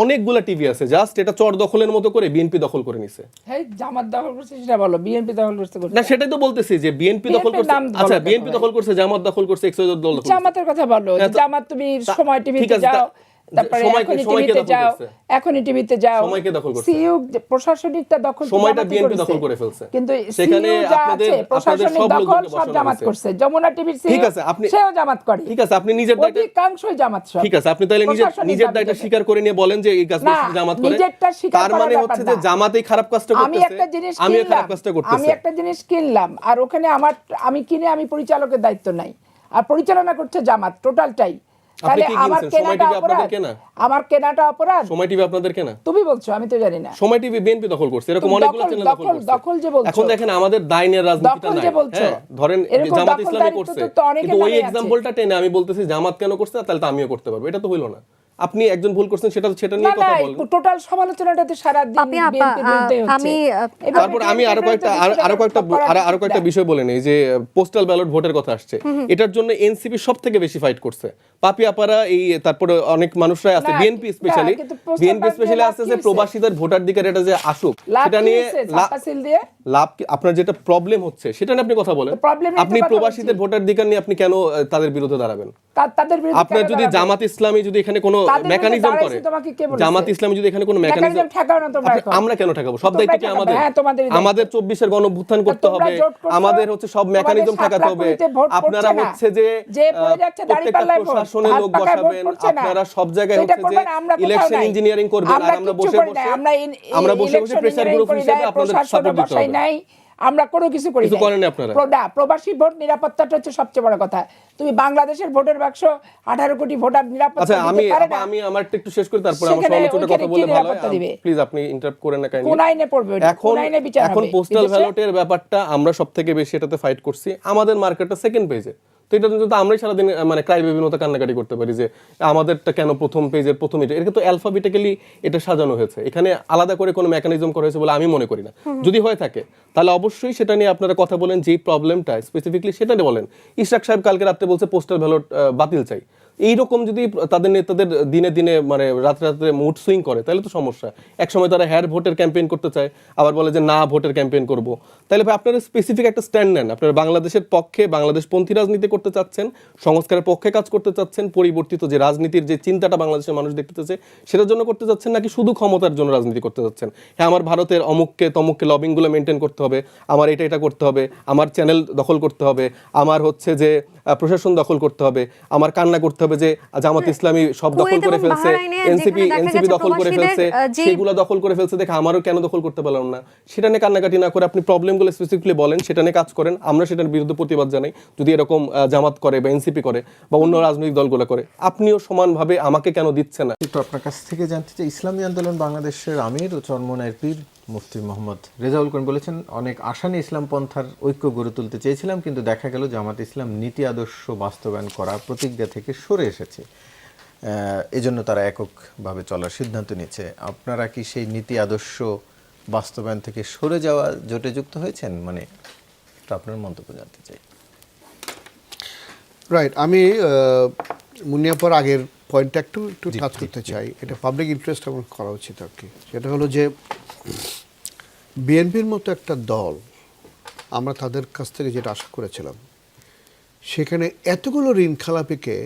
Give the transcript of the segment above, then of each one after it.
অনেকগুলা টিভি আছে, জাস্ট এটা চর দখলের মতো করে বিএনপি দখল করে নিছে। হ্যাঁ, জামাত দখল করছে সেটা বলো, বিএনপি দখল করছে না সেটাই তো বলতেছি যে বিএনপি দখল করছে। আচ্ছা বিএনপি দখল করছে, জামাত দখল করছে, এক্সওয়াইজেড দল দখল করছে। জামাতের কথা বলো, জামাত তুমি সময় টিভিতে যাও, তারপরে এখনই টিভিতে যাও, এখনই টিভিতে যাও, সময়কে দখল করছে, সিইউ প্রশাসনিকটা দখল সময়টা বিএনপি দখল করে ফেলছে, কিন্তু সেখানে সিইউ যা আপনাদের আছে প্রশাসনিক দখল সব জামাত করছে। যমুনা টিভির সিইউ, ঠিক আছে আপনি, সেও জামাত করে। ঠিক আছে আপনি নিজের দায়িত্ব, অধিকাংশই জামাত সব, ঠিক আছে আপনি তাহলে নিজের দায়িত্ব স্বীকার করে নিয়ে বলেন যে এই কাজটা জামাত করে। তার মানে হচ্ছে যে জামাতই খারাপ কাজটা করতেছে, আমি একটা জিনিস আমিও খারাপ কাজটা করতেছি। আমি একটা জিনিস কিনলাম আর ওখানে আমি কিনে আমি পরিচালকের দায়িত্ব নাই, আর পরিচালনা করছে জামাত টোটালটাই। তাহলে আমার কেনাটা অপরাধ, আমার কেনাটা অপরাধ। সময় টিভি আপনাদের কেনা? তুমি বলছো, আমি তো জানি না। সময় টিভি বিএনপি দখল করছে, এরকম অনেকগুলো চ্যানেল দখল করছে। দখল যে বলছো, এখন দেখেন আমাদের দায়নের রাজনীতিটা নাই। হ্যাঁ ধরেন জামাত ইসলামী করছে, কিন্তু ওই एग्जांपलটা টেনে আমি বলতেছি জামাত কেন করছে, তাহলে তো আমিও করতে পারবো। এটা তো হইলো না। আপনি একজন ভুল করছেন, সেটা নিয়ে কথা বলুন। টোটাল সমালোচনাটাতে সারা দিন বিএনপির বিরুদ্ধে হচ্ছে। তারপর আমি আরো কয়েকটা বিষয় বলে নেই, যে পোস্টাল ব্যালট ভোটের কথা আসছে, এটার জন্য এনসিপি সবথেকে বেশি ফাইট করছে। পাপি আপারা এই, তারপরে অনেক মানুষরাই আছে, বিএনপি স্পেশালি আছে যে প্রবাসীদের ভোটাধিকার এটা যে আসুক, সেটা নিয়ে লাভ আপনার যেটা প্রবলেম হচ্ছে সেটা নিয়ে আপনি কথা বলেন। আপনি প্রবাসীদের ভোটাধিকার নিয়ে আপনি কেন তাদের বিরুদ্ধে দাঁড়াবেন? আপনার যদি জামাত ইসলামী যদি এখানে কোনো মেকানিজম করে, জামাত ইসলামী যদি এখানে কোনো মেকানিজম, আমরা কেন ঠেকাবো? সব দায়িত্ব কি আমাদের? আমাদের 24-এর গণঅভ্যুত্থান করতে হবে, আমাদের হচ্ছে সব মেকানিজম ঠেকাতে হবে। আপনারা হচ্ছে যে প্রত্যেকটা প্রশাসনের লোক বসাবেন, আপনারা সব জায়গায় হচ্ছে যে ইলেকশন ইঞ্জিনিয়ারিং করবেন, আর আমরা বসে বসে প্রেসার গ্রুপ হিসেবে আপনাদের সাপোর্ট দিতে হবে। আমরা কোনো কিছু করি না। প্রবাসী ভোট নিরাপত্তাটা হচ্ছে সবচেয়ে বড় কথা। তুমি বাংলাদেশের ভোটের বাক্স 18 কোটি ভোটার নিরাপত্তা দিতে পারে না। আমি আমার একটু শেষ করি, তারপর আমার সমালোচনার কথা বলে ভালো হয়। প্লিজ আপনি ইন্টারাপ্ট করেন না কাইন্ডলি। কোন আইনে পড়বে? কোন আইনে বিচার হবে? এখন পোস্টাল ব্যালটের ব্যাপারটা আমরা সবথেকে বেশি এটাতে ফাইট করছি। আমাদের মার্কেটটা সেকেন্ড পেজে, তো এটা কিন্তু আমরাই সারাদিন মানে ক্রাই বেবির মতো কান্নাকাটি করতে পারি যে আমাদেরটা কেন প্রথম পেজের প্রথম। এটা কিন্তু অ্যালফাবেটিক্যালি এটা সাজানো হয়েছে, এখানে আলাদা করে কোনো মেকানিজম করা হয়েছে বলে আমি মনে করি না। যদি হয়ে থাকে তাহলে অবশ্যই সেটা নিয়ে আপনারা কথা বলেন, যেই প্রবলেমটা স্পেসিফিকলি সেটা নিয়ে বলেন। ইশরাক সাহেব কালকে রাত্রে বলছে পোস্টাল ব্যালট বাতিল চাই। এইরকম যদি তাদের নেতাদের দিনে দিনে মানে রাত্রে রাত্রে মুড সুইং করে তাহলে তো সমস্যা। একসময় তারা হ্যার ভোটের ক্যাম্পেইন করতে চায়, আবার বলে যে না ভোটের ক্যাম্পেইন করব। তাহলে ভাই আপনারা স্পেসিফিক একটা স্ট্যান্ড নেন। আপনারা বাংলাদেশের পক্ষে বাংলাদেশপন্থী রাজনীতি করতে চাচ্ছেন, সংস্কারের পক্ষে কাজ করতে চাচ্ছেন, পরিবর্তিত যে রাজনীতির যে চিন্তাটা বাংলাদেশের মানুষ দেখতে চাচ্ছে সেটার জন্য করতে চাচ্ছেন, নাকি শুধু ক্ষমতার জন্য রাজনীতি করতে চাচ্ছেন? হ্যাঁ আমার ভারতের অমুককে তমুককে লবিংগুলো মেনটেন করতে হবে, আমার এটা করতে হবে, আমার চ্যানেল দখল করতে হবে, আমার হচ্ছে যে প্রশাসন দখল করতে হবে, আমার কান্না করতে হবে যে জামাত ইসলামী সব দখল করে ফেলছে, এনসিপি দখল করে ফেলছে, সেগুলো দখল করে ফেলছে দেখে আমারও কেন দখল করতে পারলাম না। সেটা নিয়ে কান্নাকাটি না করে আপনি প্রবলেমগুলো স্পেসিফিকলি বলেন, সেটা নিয়ে কাজ করেন। আমরা সেটার বিরুদ্ধে প্রতিবাদ জানাই যদি এরকম জামাত করে বা এনসিপি করে বা অন্য রাজনৈতিক দলগুলো করে। আপনিও সমানভাবে আমাকে কেন দিচ্ছেন না? একটু আপনার কাছ থেকে জানতে চাই, ইসলামী আন্দোলন বাংলাদেশের আমির ও চরমনায়ের পীর মুফতি মোহাম্মদ রেজাউল করিম বলেছেন, অনেক আশা নিয়ে ইসলাম পন্থার ঐক্য গড়ে তুলতে চেয়েছিলাম, কিন্তু দেখা গেল জামাত ইসলাম নীতি আদর্শ বাস্তবায়ন করা প্রতিজ্ঞা থেকে সরে এসেছে, এজন্য তারা এককভাবে চলার সিদ্ধান্ত নিচ্ছে। আপনারা কি সেই নীতি আদর্শ বাস্তবায়ন থেকে সরে যাওয়া জোটে যুক্ত হয়েছেন? মানে আপনার মন্তব্য জানতে চাই। রাইট, আমি মুন্নিয়াপার আগের পয়েন্টটা একটু টাচ করতে চাই। এটা পাবলিক ইন্টারেস্ট আমার করা উচিত আর কি। সেটা হলো যে বিএনপির মতো একটা দল, আমরা তাদের কাছ থেকে যেটা আশা করেছিলাম, সেখানে এতগুলো ঋণ খেলাপিকে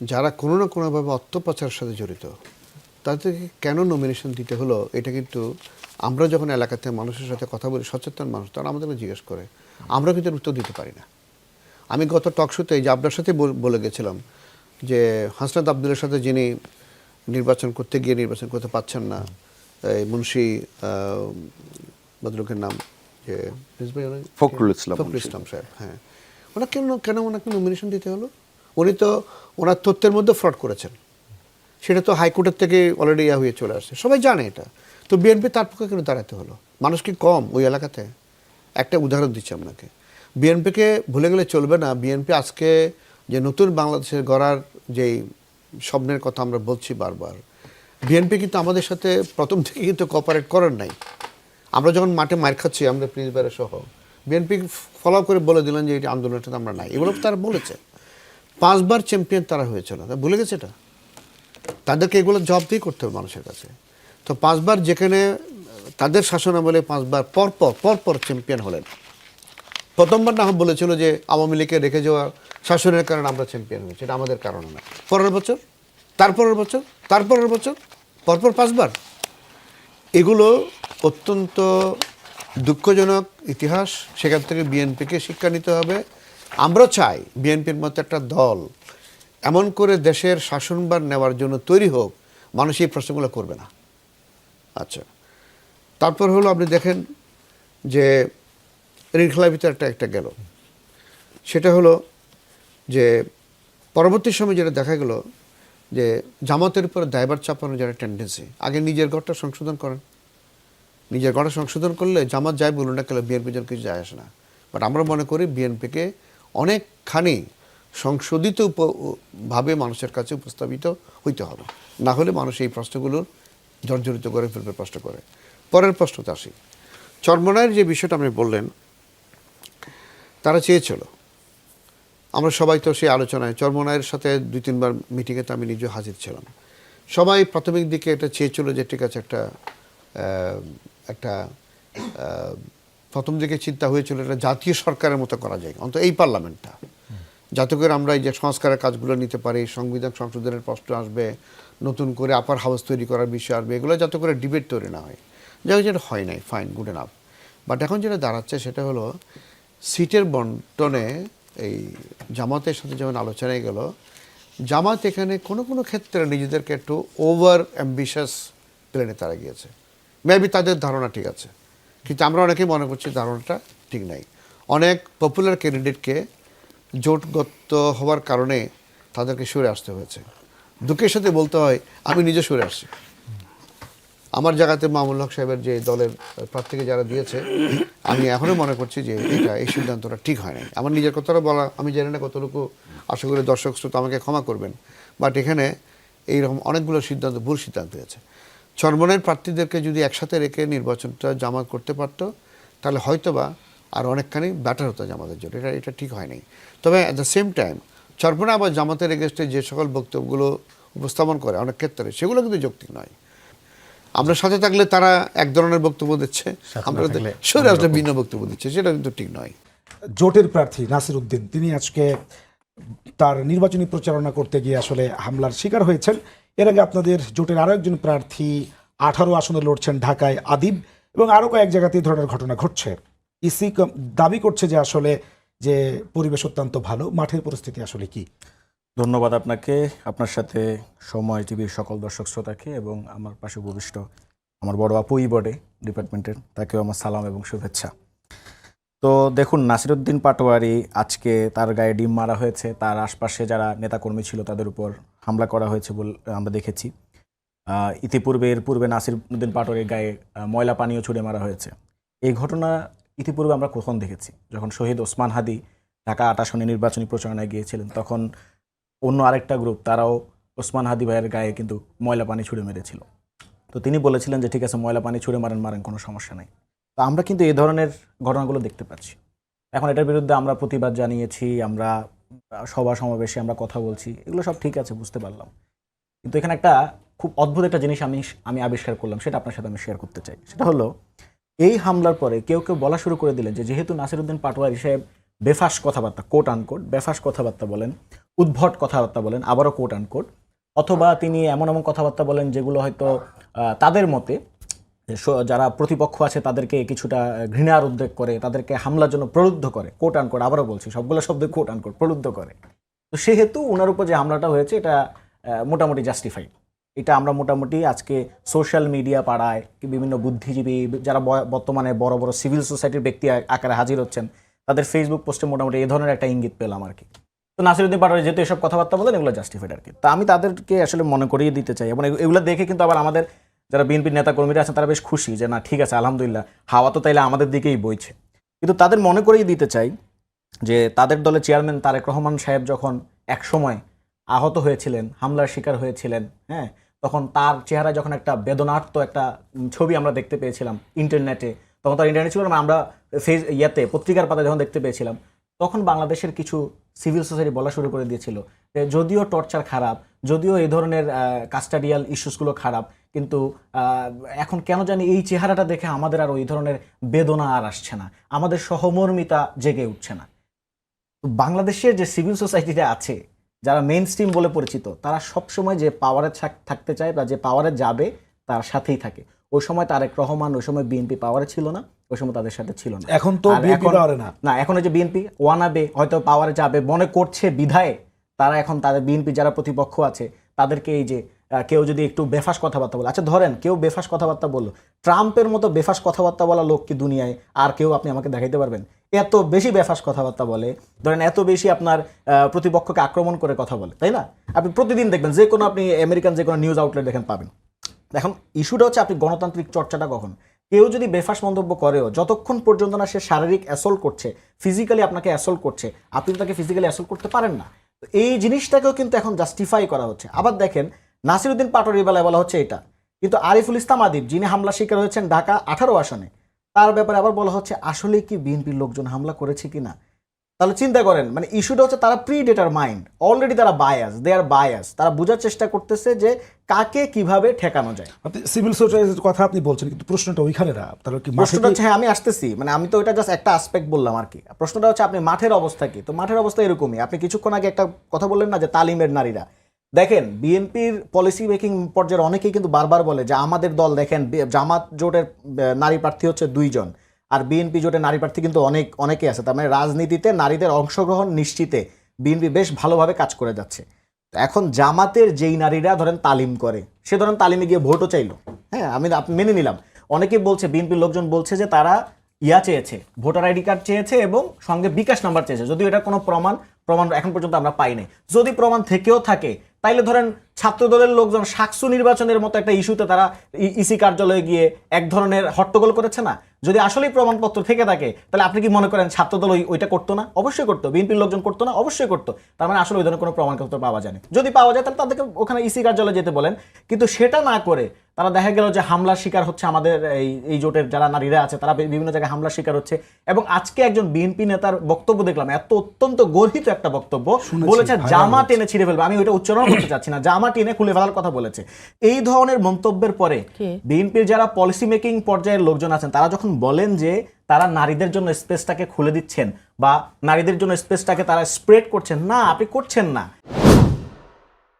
যারা কোনো না কোনোভাবে অর্থ পাচারের সাথে জড়িত, তাদেরকে কেন নমিনেশন দিতে হলো, এটা কিন্তু আমরা যখন এলাকাতে মানুষের সাথে কথা বলি, সচেতন মানুষ, তারা আমাদেরকে জিজ্ঞেস করে, আমরা কিন্তু উত্তর দিতে পারি না। আমি গত টকশোতে যে আপনার সাথে বলে গেছিলাম যে হাসনাত আবদুল্লার সাথে যিনি নির্বাচন করতে গিয়ে নির্বাচন করতে পারছেন না, এই মুন্সি ভদ্রলোকের নাম যে ফখরুল ইসলাম সাহেব, হ্যাঁ, ওনাকে কেন ওনাকে নমিনেশন দিতে হলো? উনি তো ওনার তথ্যের মধ্যে ফ্রড করেছেন, সেটা তো হাইকোর্টের থেকে অলরেডি হয়ে চলে আসছে, সবাই জানে এটা। তো বিএনপি তার পক্ষে কেন দাঁড়াতে হলো? মানুষ কি কম ওই এলাকাতে? একটা উদাহরণ দিচ্ছি আপনাকে, বিএনপিকে ভুলে গেলে চলবে না। বিএনপি আজকে যে নতুন বাংলাদেশের গড়ার যেই স্বপ্নের কথা আমরা বলছি বারবার, বিএনপি কিন্তু আমাদের সাথে প্রথম থেকে কিন্তু কোঅপারেট করেন নাই। আমরা যখন মাঠে মার খাচ্ছি, আমরা প্রিন্স বাইরে সহ, বিএনপি ফলো করে বলে দিলেন যে এটি আন্দোলনটা আমরা নাই, এগুলো তারা বলেছে। 5 বার চ্যাম্পিয়ন তারা হয়েছিল, ভুলে গেছে এটা? তাদেরকে এগুলো জবাবদিহি করতে হবে মানুষের কাছে। তো 5 বার যেখানে তাদের শাসনামলে 5 বার পরপর চ্যাম্পিয়ন হলেন, প্রথমবার না হয় বলেছিল যে আওয়ামী লীগকে রেখে যাওয়া শাসনের কারণে আমরা চ্যাম্পিয়ন হয়েছি, এটা আমাদের কারণে না। পরের বছর, তারপরের বছর, তারপরের বছর, পরপর 5 বার। এগুলো অত্যন্ত দুঃখজনক ইতিহাস। সেখান থেকে বিএনপিকে শিক্ষা নিতে হবে। আমরা চাই বিএনপির মতো একটা দল এমন করে দেশের শাসনভার নেওয়ার জন্য তৈরি হোক, মানুষ এই প্রশ্নগুলো করবে না। আচ্ছা, তারপর হলো আপনি দেখেন যে ঋণ খেলার ভিতরে একটা গেল, সেটা হলো যে পরবর্তী সময় যেটা দেখা গেল যে জামাতের উপরে দায়ভার চাপানোর যারা টেন্ডেন্সি, আগে নিজের ঘরটা সংশোধন করেন। নিজের ঘরটা সংশোধন করলে জামাত যাই বলুন না কেন বিএনপি যেন কিছু যায় আসে না। বাট আমরা মনে করি বিএনপিকে অনেকখানি সংশোধিত ভাবে মানুষের কাছে উপস্থাপিত হইতে হবে, না হলে মানুষ এই প্রশ্নগুলোর জর্জরিত করে ফেলবে প্রশ্ন করে। পরের প্রশ্নতে আসি, চরমনায়ের যে বিষয়টা আপনি বললেন, তারা চেয়েছিল, আমরা সবাই তো সেই আলোচনায় চরমনায়ের সাথে 2-3 বার মিটিংয়ে তো আমি নিজে হাজির ছিলাম। সবাই প্রাথমিক দিকে এটা চেয়েছিল যে ঠিক আছে একটা প্রথম দিকে চিন্তা হয়েছিল এটা জাতীয় সরকারের মতো করা যায়, অন্তত এই পার্লামেন্টটা, যাতে করে আমরা এই যে সংস্কারের কাজগুলো নিতে পারি, সংবিধান সংশোধনের প্রশ্ন আসবে, নতুন করে আপার হাউস তৈরি করার বিষয় আসবে, এগুলো যাতে করে ডিবেট তৈরি না হয়। যাই যেটা হয় নাই, ফাইন, গুড এনাফ। বাট এখন যেটা দাঁড়াচ্ছে সেটা হলো সিটের বন্টনে এই জামাতের সাথে যেমন আলোচনায় গেল, জামাত এখানে কোনো কোনো ক্ষেত্রে নিজেদেরকে একটু ওভার অ্যাম্বিশাস প্লেনে তারা গিয়েছে। মেবি তাদের ধারণা ঠিক আছে, কিন্তু আমরা অনেকেই মনে করছি ধারণাটা ঠিক নাই। অনেক পপুলার ক্যান্ডিডেটকে জোটগত হওয়ার কারণে তাদেরকে সরে আসতে হয়েছে। দুঃখের সাথে বলতে হয় আমি নিজে সরে আসছি। আমার জায়গাতে মামুনুল হক সাহেবের যে দলের প্রার্থীকে যারা দিয়েছে, আমি এখনও মনে করছি যে এই সিদ্ধান্তটা ঠিক হয় নাই। আমার নিজের কথাটা বলা, আমি জানি না কতটুকু, আশা করি দর্শক শ্রোতা আমাকে ক্ষমা করবেন, বাট এখানে এইরকম অনেকগুলো সিদ্ধান্ত, ভুল সিদ্ধান্ত হয়েছে। চরমনায়ের প্রার্থীদেরকে যদি একসাথে রেখে নির্বাচনটা জামাত করতে পারতো, তাহলে হয়তোবা আর অনেকখানি ব্যাটার হতো জামাতের জন্য। এটা ঠিক হয় নাই। তবে at the same time Charmonai আবার জামাতের এগেনস্টে যে সকল বক্তব্যগুলো উপস্থাপন করে অনেক ক্ষেত্রে, সেগুলো কিন্তু যৌক্তিক নয়। আমরা সাথে থাকলে তারা এক ধরনের বক্তব্য দিচ্ছে, আমরা সরে আসলে ভিন্ন বক্তব্য দিচ্ছে, সেটা কিন্তু ঠিক নয়। জোটের প্রার্থী নাসির উদ্দিন, তিনি আজকে তার নির্বাচনী প্রচারণা করতে গিয়ে আসলে হামলার শিকার হয়েছেন। এর আগে আপনাদের জোটের আরও একজন প্রার্থী 18 আসনে লড়ছেন ঢাকায়, আদিব, এবং আরও কয়েক জায়গাতে এই ধরনের ঘটনা ঘটছে। ইসি দাবি করছে যে আসলে যে পরিবেশ অত্যন্ত ভালো, মাঠের পরিস্থিতি আসলে কি? ধন্যবাদ আপনাকে, আপনার সাথে সময় টিভির সকল দর্শক শ্রোতাকে এবং আমার পাশে উপবিষ্ট আমার বড় আপু বোর্ডে ডিপার্টমেন্টের, তাকেও আমার সালাম এবং শুভেচ্ছা। তো দেখুন, নাসিরউদ্দিন পাটোয়ারি আজকে তার গায়ে ডিম মারা হয়েছে, তার আশপাশে যারা নেতাকর্মী ছিল তাদের উপর হামলা করা হয়েছে বলে আমরা দেখেছি। এর পূর্বে নাসিরউদ্দিন পাটোয়ারির গায়ে ময়লা পানীয় ছুড়ে মারা হয়েছে। এই ঘটনা ইতিপূর্বে আমরা কখন দেখেছি? যখন শহীদ ওসমান হাদি ঢাকা 8 আসনে নির্বাচনী প্রচারণায় গিয়েছিলেন, তখন অন্য আরেকটা গ্রুপ তারাও ওসমান হাদি ভাইয়ের গায়ে কিন্তু ময়লা পানি ছুড়ে মেরেছিল। তো তিনি বলেছিলেন যে ঠিক আছে, ময়লা পানি ছুড়ে মারেন, কোনো সমস্যা নাই। তো আমরা কিন্তু এই ধরনের ঘটনাগুলো দেখতে পাচ্ছি। এখন এটার বিরুদ্ধে আমরা প্রতিবাদ জানিয়েছি, আমরা সভা সমাবেশে আমরা কথা বলছি, এগুলো সব ঠিক আছে, বুঝতে পারলাম। কিন্তু এখানে একটা খুব অদ্ভুত একটা জিনিস আমি আবিষ্কার করলাম, সেটা আপনার সাথে আমি শেয়ার করতে চাই। সেটা হলো, এই হামলার পরে কেউ বলা শুরু করে দিলেন যে যেহেতু নাসিরউদ্দিন পাটোয়ারি সাহেব বেফাস কথাবার্তা, কোট আনকোট বেফাস কথাবার্তা বলেন, উদ্ভট কথাবার্তা বলেন, আবারও কোট আনকোট, অথবা তিনি এমন কথাবার্তা বলেন যেগুলো হয়তো তাদের মতে যারা প্রতিপক্ষ আছে তাদেরকে কিছুটা ঘৃণার উদ্রেক করে, তাদেরকে হামলার জন্য প্রলুব্ধ করে, কোট আনকোট, আবারও বলছি সবগুলো শব্দ কোট আনকোট, প্রলুব্ধ করে। তো সেহেতু ওনার উপর যে হামলাটা হয়েছে এটা মোটামুটি জাস্টিফাইড। এটা আমরা মোটামুটি আজকে সোশ্যাল মিডিয়া পাড়ায় বিভিন্ন বুদ্ধিজীবী যারা বর্তমানে বড় বড় সিভিল সোসাইটির ব্যক্তি আকারে হাজির হচ্ছেন, তাদের ফেসবুক পোস্টে মোটামুটি এই ধরনের একটা ইঙ্গিত পেলাম আর কি। তো নাসিরউদ্দিন পাটোয়ারি যেহেতু এসব কথাবার্তা বলেন, এগুলো জাস্টিফাইড আর কি। তো আমি তাদেরকে আসলে মনে করিয়ে দিতে চাই, এবং এগুলো দেখে কিন্তু আবার আমাদের যারা বিএনপির নেতাকর্মীরা আছেন তারা বেশ খুশি যে না ঠিক আছে, আলহামদুলিল্লাহ, হাওয়া তো তাইলে আমাদের দিকেই বইছে। কিন্তু তাদের মনে করিয়ে দিতে চাই যে তাদের দলের চেয়ারম্যান তারেক রহমান সাহেব যখন একসময় আহত হয়েছিলেন, হামলার শিকার হয়েছিলেন, হ্যাঁ, তখন তার চেহারায় যখন একটা বেদনার্ত একটা ছবি আমরা দেখতে পেয়েছিলাম ইন্টারনেটে, তখন তার ইন্টারনেট ছিল না, আমরা পত্রিকার পাতায় যখন দেখতে পেয়েছিলাম, তখন বাংলাদেশের কিছু সিভিল সোসাইটি বলা শুরু করে দিয়েছিল যে যদিও টর্চার খারাপ, যদিও এই ধরনের কাস্টাডিয়াল ইস্যুসগুলো খারাপ, কিন্তু এখন কেন জানি এই চেহারাটা দেখে আমাদের আর ওই ধরনের বেদনা আর আসছে না, আমাদের সহমর্মিতা জেগে উঠছে না। বাংলাদেশের যে সিভিল সোসাইটিতে আছে, যারা মেইন স্ট্রিম বলে পরিচিত, তারা সবসময় যে পাওয়ারে থাকতে চায় বা যে পাওয়ারে যাবে তার সাথেই থাকে। ওই সময় তারেক রহমান, ওই সময় বিএনপি পাওয়ারে ছিল না, ওই সময় তাদের সাথে ছিল না। এখন তো আর বিএনপি এখন- পাওয়ারে না। এখন ওই যে বিএনপি ওয়ানাবে হয়তো পাওয়ারে যাবে মনে করছে বিধায় তারা এখন তাদের বিএনপি যারা প্রতিপক্ষ আছে তাদেরকে এই যে কেউ যদি একটু বেফাস কথাবার্তা বলে, আচ্ছা ধরেন কেউ বেফাস কথাবার্তা বললো, ট্রাম্পের মতো বেফাস কথাবার্তা বলা লোক কি দুনিয়ায় আর কেউ আপনি আমাকে দেখাইতে পারবেন? এত বেশি বেফাস কথাবার্তা বলে, ধরেন এত বেশি আপনার প্রতিপক্ষকে আক্রমণ করে কথা বলে, তাই না? আপনি প্রতিদিন দেখবেন যে কোনো আপনি আমেরিকান যে কোনো নিউজ আউটলেট দেখেন পাবেন। এখন ইস্যুটা হচ্ছে আপনি গণতান্ত্রিক চর্চাটা কখন, কেউ যদি বেফাস মন্তব্য করেও যতক্ষণ পর্যন্ত না সে শারীরিক অ্যাসল্ট করছে, ফিজিক্যালি আপনাকে অ্যাসল্ট করছে, আপনি তো তাকে ফিজিক্যালি অ্যাসল্ট করতে পারেন না। তো এই জিনিসটাকেও কিন্তু এখন জাস্টিফাই করা হচ্ছে। আবার দেখেন নাসিরউদ্দিন পাটোয়ারির বেলায় বলা হচ্ছে এটা, কিন্তু আরিফুল ইসলাম আদিব যিনি হামলা শিকার হয়েছেন ঢাকা 18 আসনে, তার ব্যাপারে আবার বলা হচ্ছে আসলে কি বিএনপির লোকজন হামলা করেছে কিনা। তাহলে চিন্তা করেন, মানে ইস্যুটা হচ্ছে তারা প্রিডেটার মাইন্ড, অলরেডি তারা বায়াস, দে আর বায়াস, তারা বোঝার চেষ্টা করতেছে যে কাকে কিভাবে ঠেকানো যায়। আপনি সিভিল সোসাইটির কথা আপনি বলছেন, কিন্তু প্রশ্নটা ওইখানে না। তাহলে কি মাঠে প্রশ্নটা হচ্ছে, হ্যাঁ আমি আসতেছি, মানে আমি তো এটা জাস্ট একটা আসপেক্ট বললাম আর কি। প্রশ্নটা হচ্ছে আপনি মাঠের অবস্থা কি? তো মাঠের অবস্থা এরকমই। আপনি কিছুক্ষণ আগে একটা কথা বললেন না যে তালিমের নারীরা, দেখেন বিএনপির পলিসি মেকিং পর্যায়ের অনেকেই কিন্তু বারবার বলে যে আমাদের দল দেখেন জামাত জোটের নারী প্রার্থী হচ্ছে 2 জন, আর বিএনপি জোটের নারী প্রার্থী কিন্তু অনেকে আছে। তার মানে রাজনীতিতে নারীদের অংশগ্রহণ নিশ্চিতে বিএনপি বেশ ভালোভাবে কাজ করে যাচ্ছে। তো এখন জামাতের যেই নারীরা ধরেন তালিম করে, সে ধরেন তালিমে গিয়ে ভোটও চাইলো, হ্যাঁ আমি মেনে নিলাম, অনেকে বলছে, বিএনপির লোকজন বলছে যে তারা চেয়েছে, ভোটার আইডি কার্ড চেয়েছে এবং সঙ্গে বিকাশ নাম্বার চেয়েছে, যদিও এটা কোনো প্রমাণ এখন পর্যন্ত আমরা পাই নাই। যদি প্রমাণ থেকেও থাকে তাইলে ধরেন ছাত্রদলের লোকজন সাকসু নির্বাচনের মতো একটা ইস্যুতে তারা ইসি কার্যালয়ে গিয়ে এক ধরনের হট্টগোল করেছে না, যদি আসলেই প্রমাণপত্র থেকে থাকে তাহলে আপনি কি মনে করেন ছাত্রদল ওইটা করতো না? অবশ্যই করতো। বিএনপির লোকজন করতো না? অবশ্যই করতো। তার মানে আসলে ওই ধরনের কোনো প্রমাণপত্র পাওয়া যায় না। যদি পাওয়া যায় তাহলে তাদেরকে ওখানে ইসি কার্যালয়ে যেতে বলেন, কিন্তু সেটা না করে তারা দেখা গেল যে হামলার শিকার হচ্ছে আমাদের এই জোটের যারা নারীরা আছে, তারা বিভিন্ন জায়গায় হামলার শিকার হচ্ছে। এবং আজকে একজন বিএনপি নেতার বক্তব্য দেখলাম, অত্যন্ত গর্হিত একটা বক্তব্য, বলেছে জামা টেনে ছিঁড়ে ফেলবে। আমি ওইটা উচ্চারণ করতে চাচ্ছি না, জামা টেনে খুলে ফেলার কথা বলেছে। এই ধরনের মন্তব্যের পরে বিএনপির যারা পলিসি মেকিং পর্যায়ের লোকজন আছেন তারা যখন বলেন যে তারা নারীদের জন্য স্পেসটাকে খুলে দিচ্ছেন বা নারীদের জন্য স্পেসটাকে তারা স্প্রেড করছেন, না আপনি করছেন না।